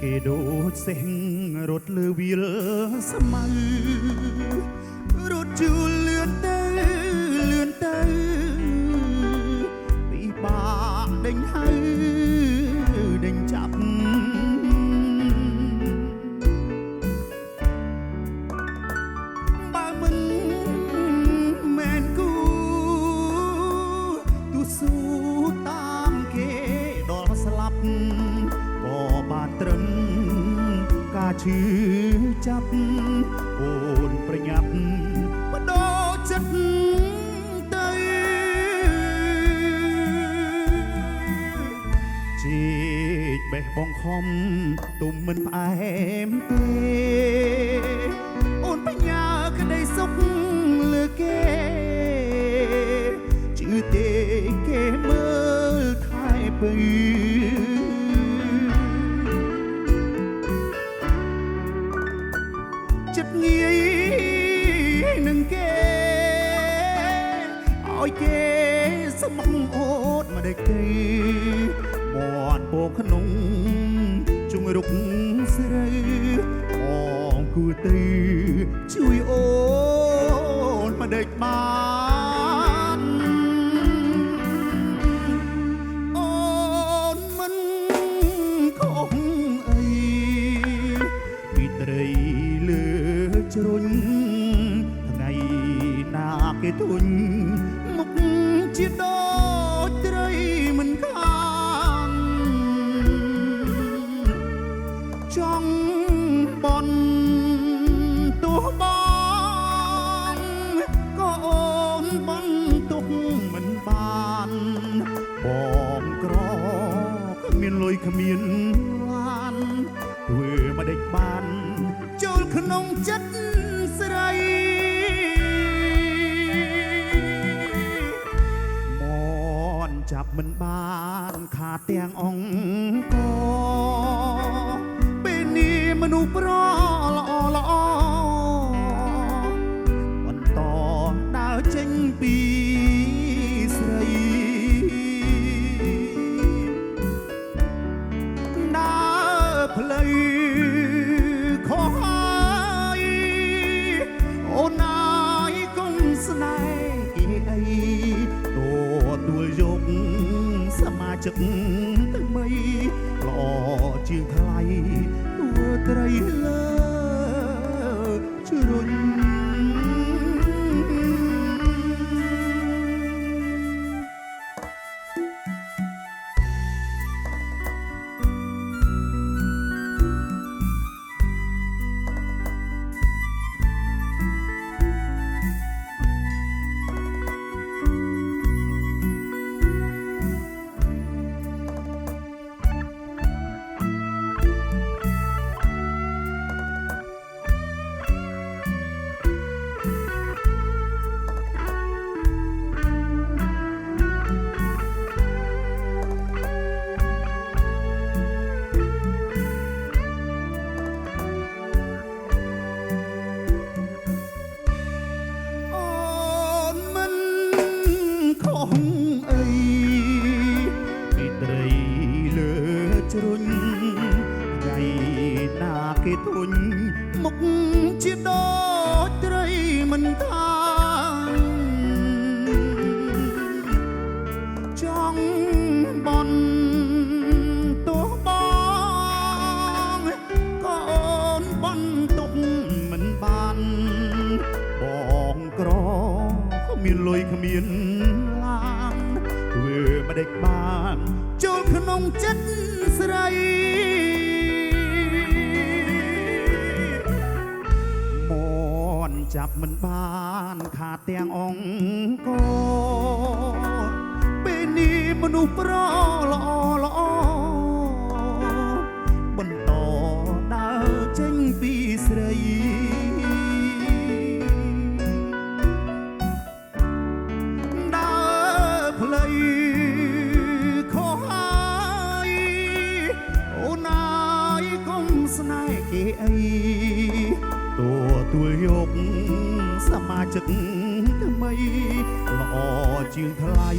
គេដូចសេះរត់លើវាលស្មៅរត់ជួលលឿនទៅពីបាក់ដេញហៅដេញចាប់បើមិនមែនគូទូស៊ូតាមគេដល់ស្លាប់ក៏បានត្រឹមការឈឺចាប់អូនប្រញាប់បដូរចិត្តទៅជីកបេះបងខំទុំមិនផ្អែមទេអូនបញ្ញាក្តីសុខលើគេជឿទេគេមើលថែពេញចិត្តងាយនឹងគេឲ្យគេស្មោះអូតមកដូចគេមាត់ពោក្នុងជុងរុកស្រីអងគួរទៅជួយអូនមកដូចបានអូនមិនខុសអីពីត្រីលើជ្រុញថ្ងៃណាគេទុញមុខជាដូចត្រីមិនខានចង់បនទោះបងក៏អូនបនទុកមិនបានបងក្រគ្មានលុយគ្មានឡានធ្វើមកដេចបានចូលក្នុងចិត្តស្រីមនចាប់មិនបានខាតទាំងអង្គពេលនេះមនុស្សប្រល្អបន្តដើរចេញពីស្រីដើរផ្លូវខុសហើយអូនណាយកុំស្នេហ៍គេអីទទួលយកសមាជិកថ្មីល្អជាងថ្លៃទួត្រីលើជ្រុញថ្ងៃណាគេទុញមុខជាដូចត្រីមិនខានចង់បនទោះបងក៏អូនបនទុកមិនបានបងក្រគ្មានលុយគ្មានឡានធ្វើមិនដេចបានចូលក្នុងចិត្តស្រីមនចាប់មិនបានខាតទាំងអង្គពេលនេះមនុស្សប្រល្អបន្តដើរចេញពីស្រីដើរផ្លូវខុសហើយអូនណាយកុំស្នេហ៍គេអីទទួលយកសមាជិកថ្មីល្អជាងថ្លៃ